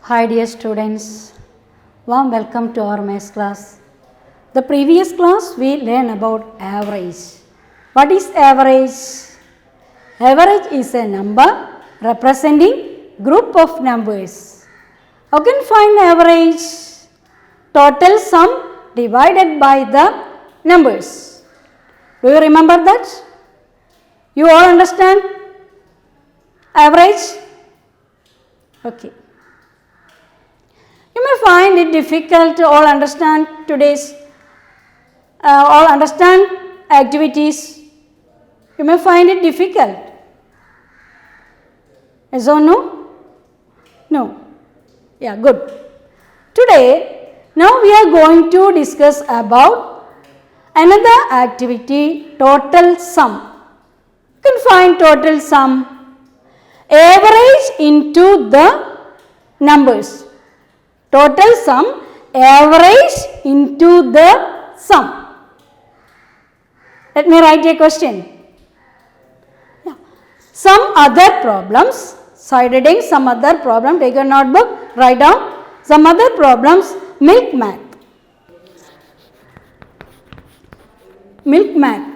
Hi dear students, warm welcome to our maths class. The previous class we learned about average. What is average? Average is a number representing group of numbers. How can you find average? Total sum divided by the numbers. Do you remember that? You all understand average? Okay. You may find it difficult to all understand today's activities. You may find it difficult. Yes or no? No. Yeah, good. Today, now we are going to discuss about another activity, total sum. You can find total sum. Average into the numbers. Total sum, average into the sum. Let me write a question. Yeah. Some other problems, side heading, some other problem, take a notebook, write down some other problems, milk math. Milk math.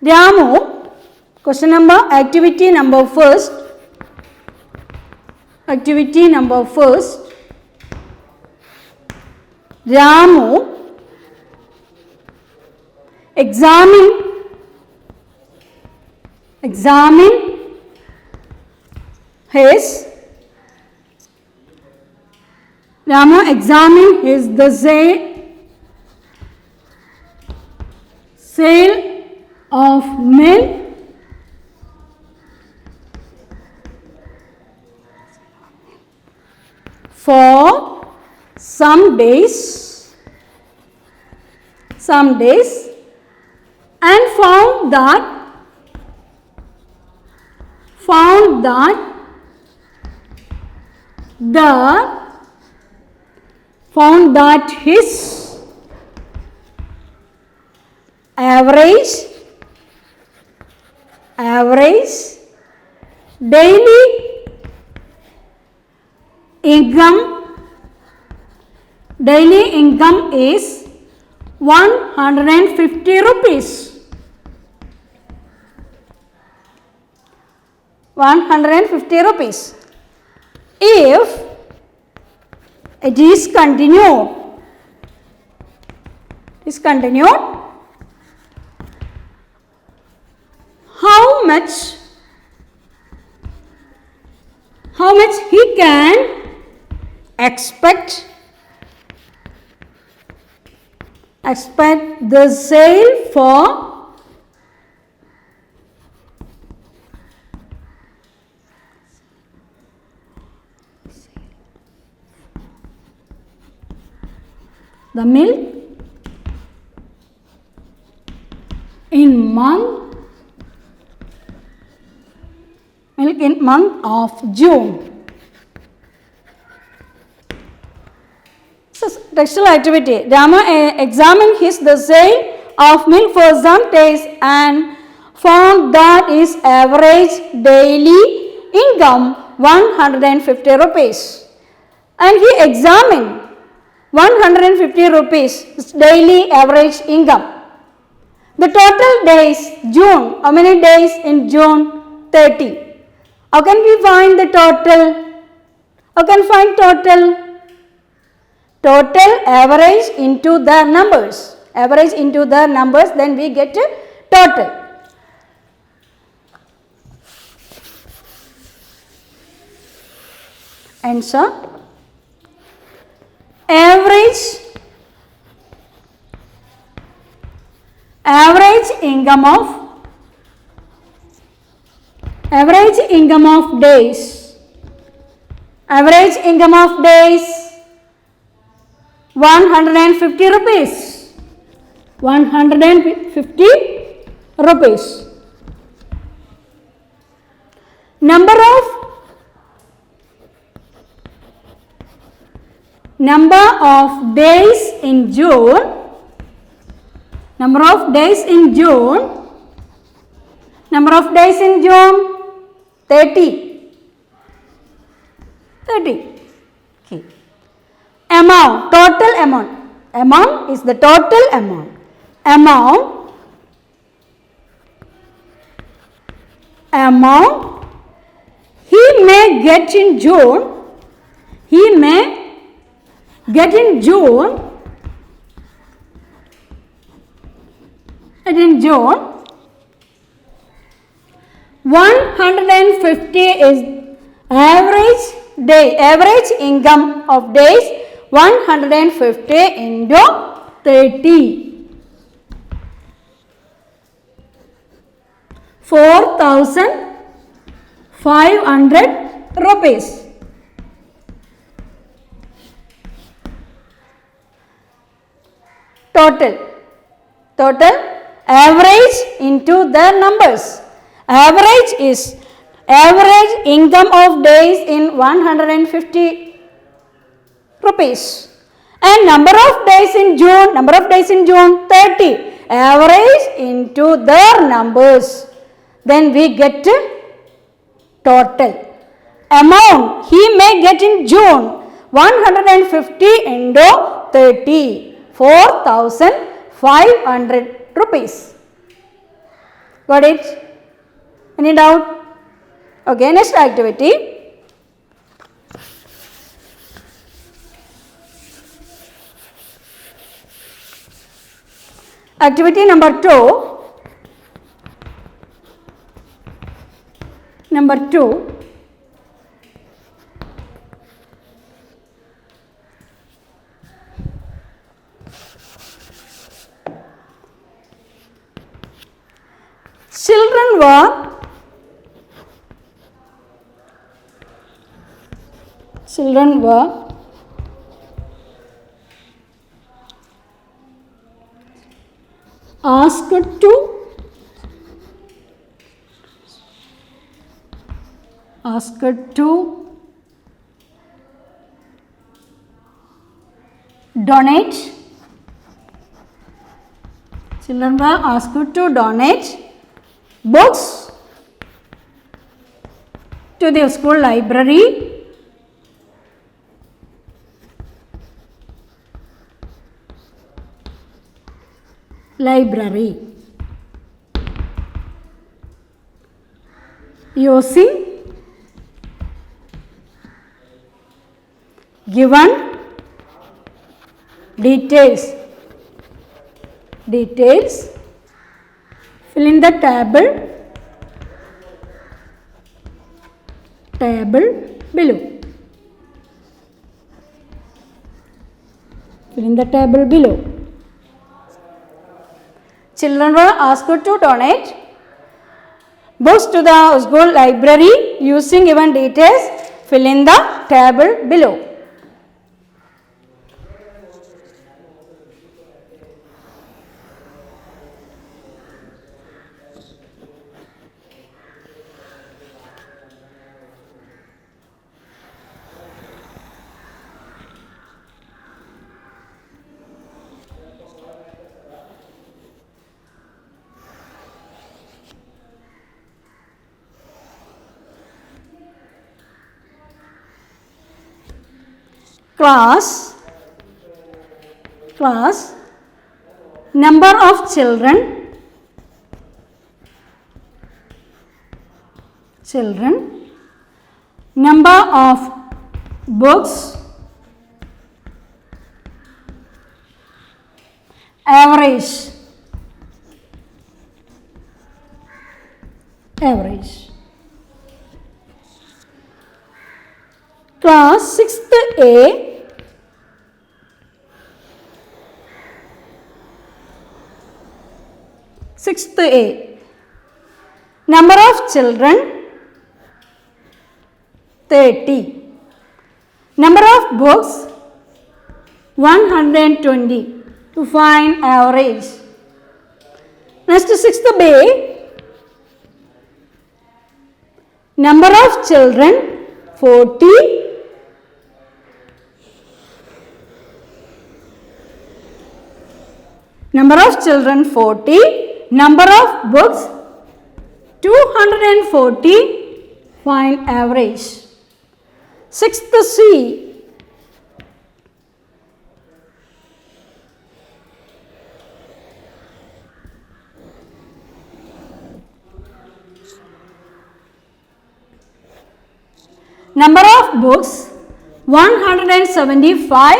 Ramu, question number, activity number first. Activity number first. Ramu examine his the sale of milk for some days and found that his average daily income is 150 rupees. 150 rupees. If it is continued, how much he can expect the sale for the milk in month of June. Textual activity. Rama examined the sale of milk for some days and found that his average daily income 150 rupees. And he examined 150 rupees daily average income. The total days, June, how many days in June? 30. How can we find the total? How can we find total? Total average into the numbers. Average into the numbers, then we get a total. Answer. Average income of days. Average income of days 150 rupees. 150 rupees. Number of days in June. Number Number of days in June? 30. 30. Okay. Amount, total amount. Amount is the total amount. Amount he may get in June. He may get in June. In June, 150 is average income of days. 150 into 30. 4,500 rupees. Total average into the numbers. Average is average income of days in 150 rupees. And number of days in June, 30. Average into their numbers. Then we get total. Amount he may get in June, 150 into 30. 4,500 rupees. Got it? Any doubt? Okay, next activity. Activity number 2. Children were asked to donate. Children were asked to donate books to the school library. Using given details. Fill in the table below. Fill in the table below. Children were asked to donate books to the school library using given details. Fill in the table below. Class, number of children, number of books, average. Class 6th A, number of children 30, number of books 120 to find average. Next 6th B, number of children 40, number of children 40, number of books 240, find average. Sixth C. Number of books 175,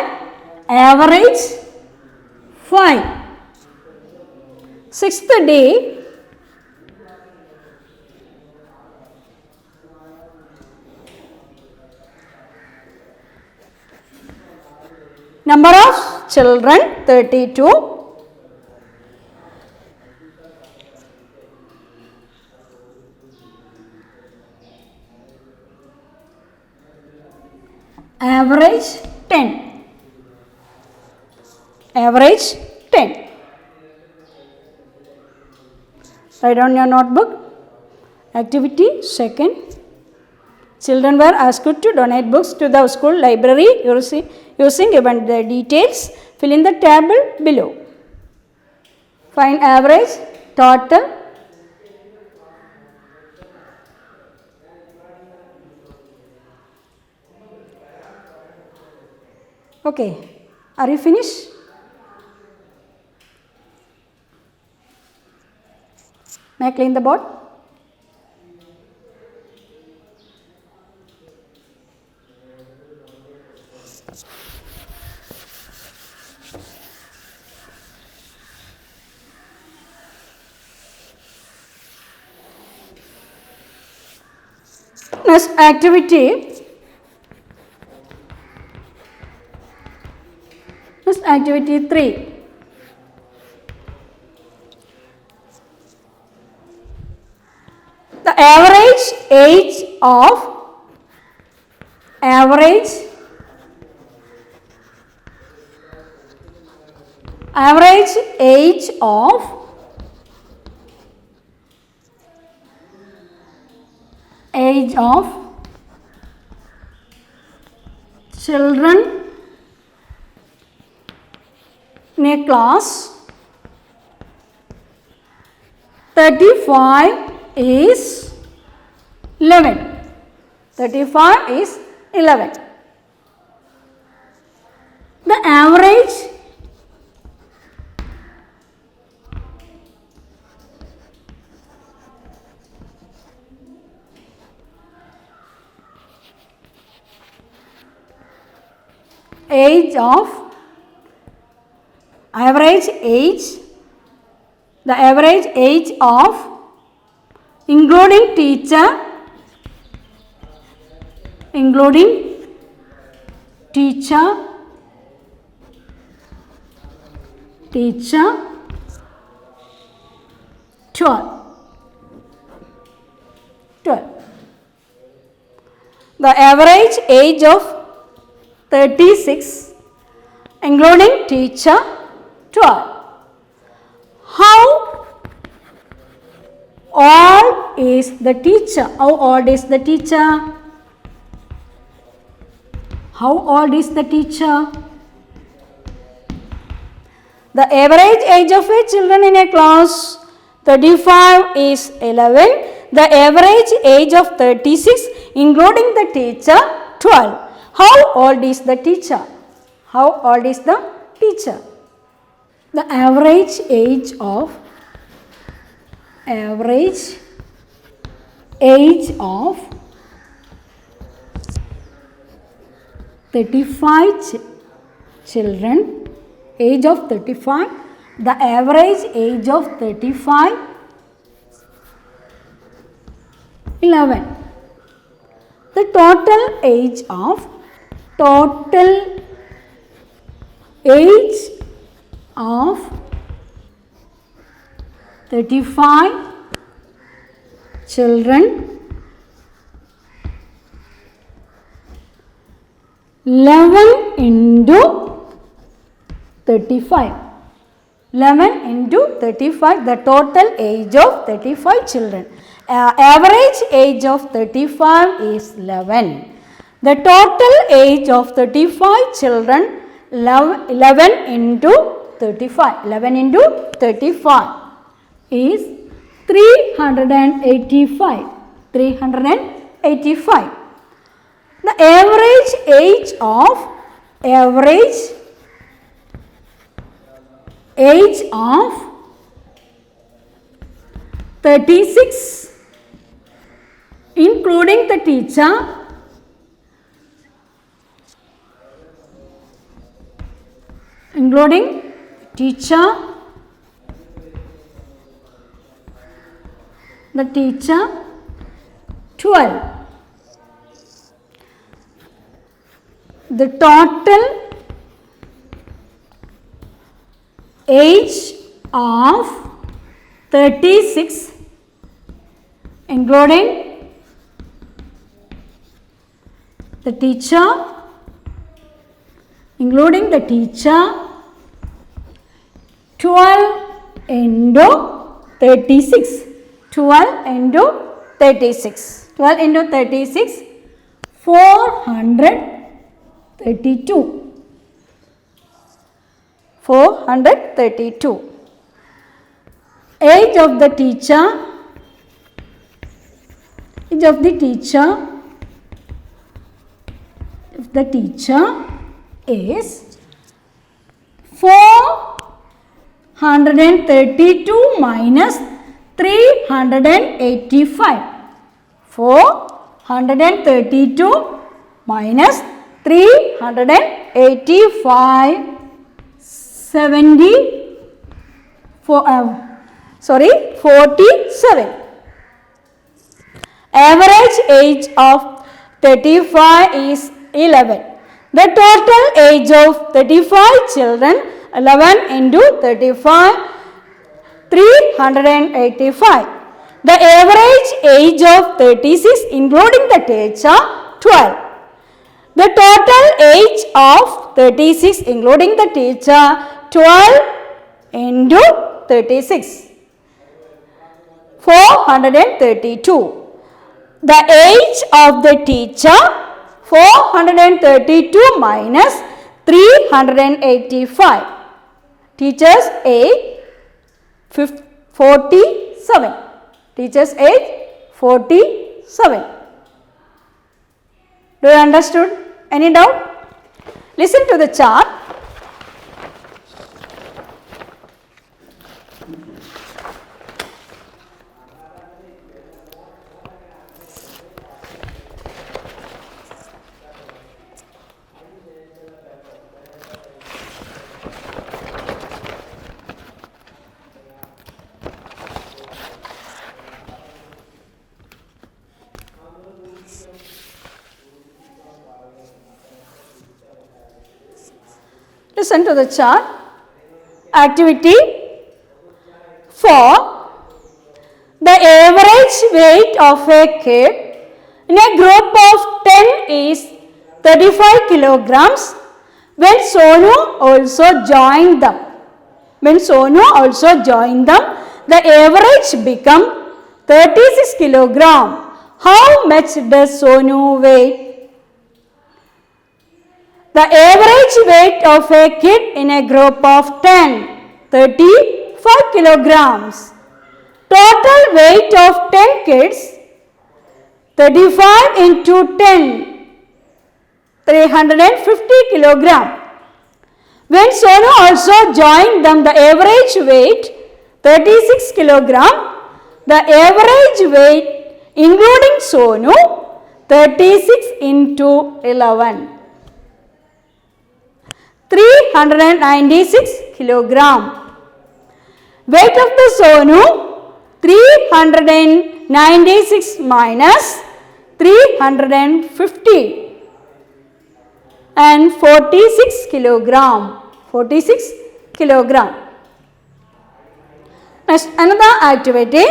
average 5. Sixth day, number of children 32, average 10. Average 10. Write down your notebook. Activity second. Children were asked to donate books to the school library using given the details. Fill in the table below. Find average, total. Okay, are you finished? May I clean the board? Next activity. Next activity 3. The average age of average age of children in a class 35 is 11. 35 is 11. The average age of the average age of including teacher 12. The average age of 36 including teacher 12. How old is the teacher? How old is the teacher? How old is the teacher? The average age of a children in a class 35 is 11. The average age of 36 including the teacher 12. How old is the teacher? How old is the teacher? The average age of 35 children, age of 35, the average age of 35, 11. The total age of 35 children 11 into 35. 11 into 35, the total age of 35 children. Average age of 35 is 11. The total age of 35 children 11 into 35. 11 into 35 is 385. 385. The average age of 36, including the teacher, the teacher 12. The total age of 36, including the teacher, 12 into 36. 12 into 36. 12 into 36, 432. 432. Age of the teacher is 432 minus 385. 432 minus 385, 47. Average age of 35 is 11. The total age of 35 children, 11 into 35, 385. The average age of 36, including the teacher, 12. The total age of 36, including the teacher, 12 into 36, 432. The age of the teacher, 432 minus 385. Teacher's age, 47. Teacher's age, 47. Do you understood? Any doubt? Listen to the chart. Listen to the chart. Activity 4. The average weight of a kid in a group of 10 is 35 kilograms when Sonu also joined them. The average become 36 kilogram. How much does Sonu weigh? The average weight of a kid in a group of 10, 35 kilograms. Total weight of 10 kids, 35 into 10, 350 kilogram. When Sonu also joined them, the average weight 36 kilogram. The average weight including Sonu 36 into 11. 396 kilogram. Weight of the Sonu 396 minus 350 and 46 kilogram. 46 kilogram. Next, another activity.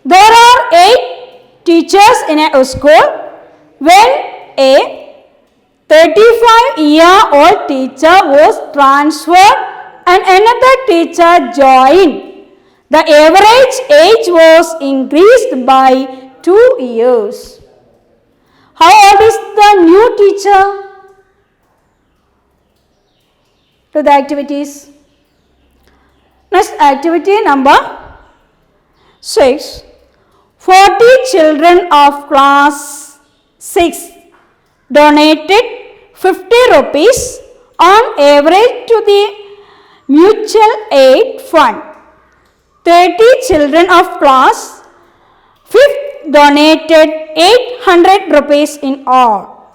There are 8 teachers in a school. When a 35-year-old teacher was transferred and another teacher joined, the average age was increased by 2 years. How old is the new teacher? To the activities. Next, activity number 6. 40 children of class 6 donated 50 rupees on average to the mutual aid fund. 30 children of class 5th donated 800 rupees in all.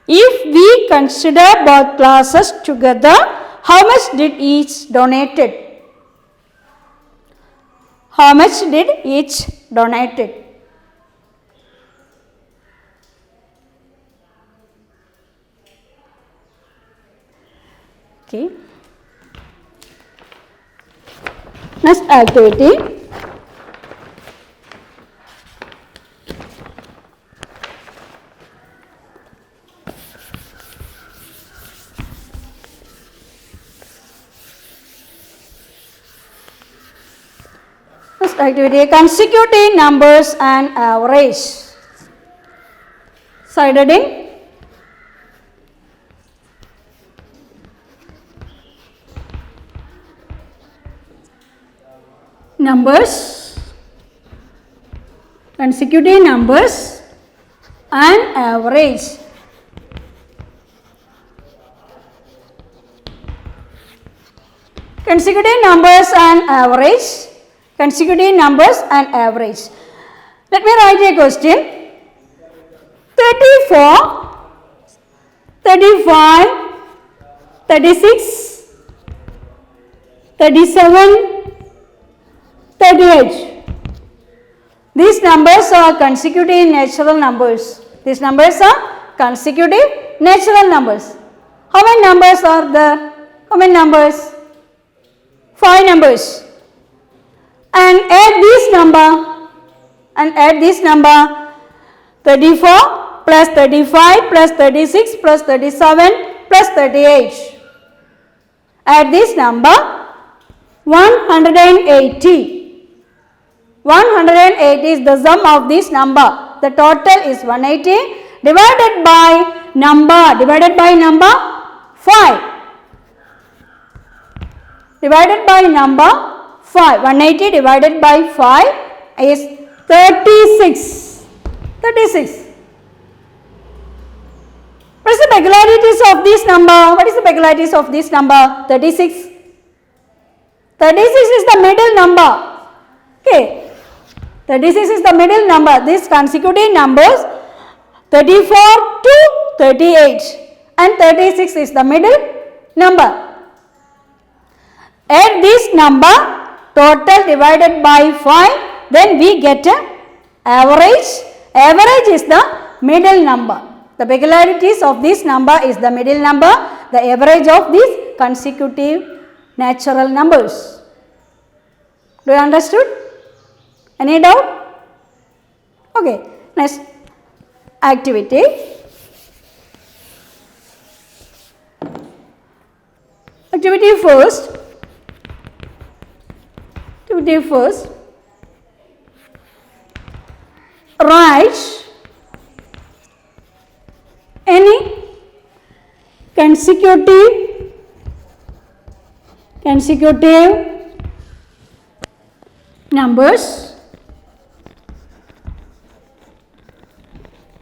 If we consider both classes together, how much did each donated? How much did each donated? Okay. Next activity. Next activity, consecutive numbers and average. Side heading. Numbers, consecutive numbers and average. Consecutive numbers and average. Consecutive numbers and average. Let me write a question. 34, 35, 36, 37, 38. These numbers are consecutive natural numbers. These numbers are consecutive natural numbers. How many numbers are there? How many numbers? 5 numbers. And add this number 34 plus 35 plus 36 plus 37 plus 38. Add this number 180. 180 is the sum of this number. The total is 180 divided by number 5. Divided by number 5. 180 divided by 5 is 36. 36. What is the peculiarities of this number? What is the peculiarities of this number? 36. 36 is the middle number. Okay. 36 is the middle number. These consecutive numbers 34 to 38 and 36 is the middle number. Add this number total divided by 5, then we get a average. Average is the middle number. The peculiarities of this number is the middle number, the average of these consecutive natural numbers. Do you understood? Any doubt? Okay, next activity. Activity first. Write any consecutive numbers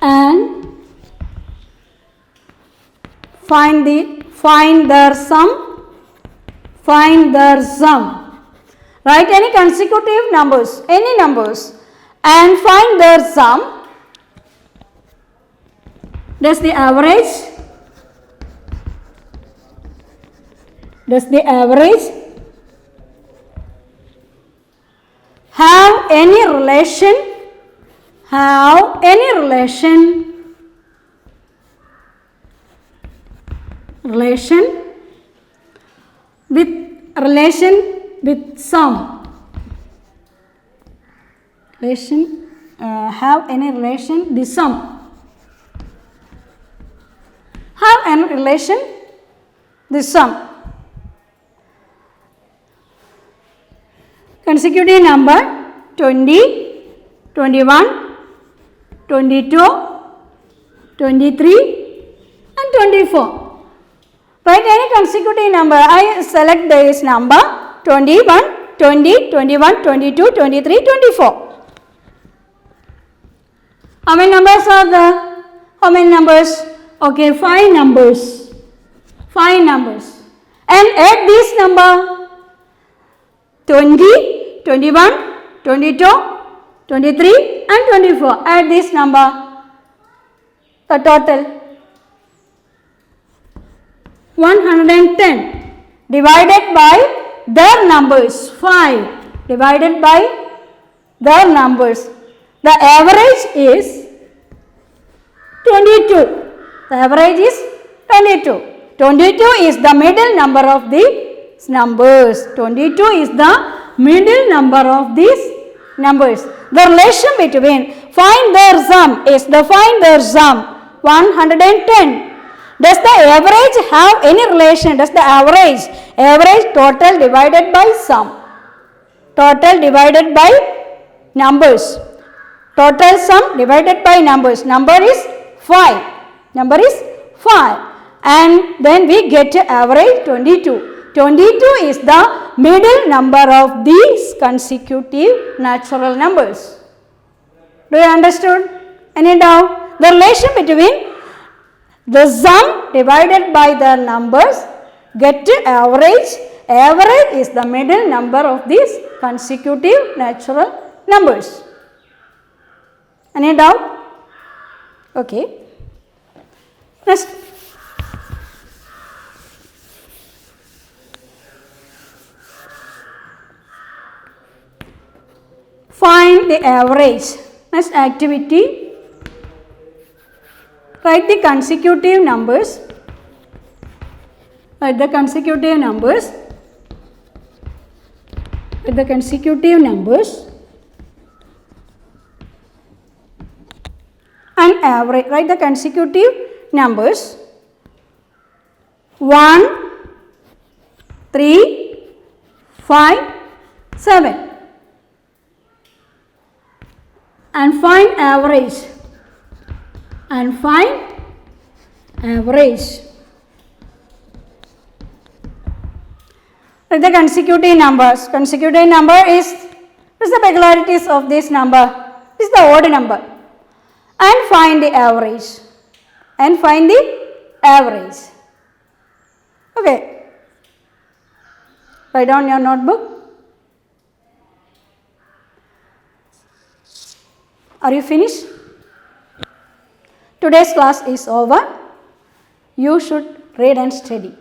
and find their sum. Write any consecutive numbers, any numbers, and find their sum. Does the average have any relation with sum? Have any relation the sum? Have any relation the sum? Consecutive number 20, 21, 22, 23 and 24. Write any consecutive number. I select this number 21. 20, 21, 22, 23, 24. How many numbers are there? How many numbers? Okay, 5 numbers. 5 numbers. And add this number 20, 21, 22, 23 and 24. Add this number. The total 110 divided by their numbers 5 divided by their numbers. The average is 22. The average is 22. 22 is the middle number of these numbers. 22 is the middle number of these numbers. The relation between find their sum is the find their sum 110. Does the average have any relation? Does the average total divided by sum? Total divided by numbers. Total sum divided by numbers. Number is 5. Number is 5. And then we get average 22. 22 is the middle number of these consecutive natural numbers. Do you understood? Any doubt? The relation between the sum divided by the numbers get average. Average is the middle number of these consecutive natural numbers. Any doubt? Okay. Next. Find the average. Next activity. Write the consecutive numbers. Write the consecutive numbers. Write the consecutive numbers. And average. Write the consecutive numbers. 1, 3, 5, 7. And find average. And find average. Write the consecutive numbers. Consecutive number is, what is the peculiarities of this number? This is the odd number. And find the average. And find the average. Okay. Write down your notebook. Are you finished? Today's class is over. You should read and study.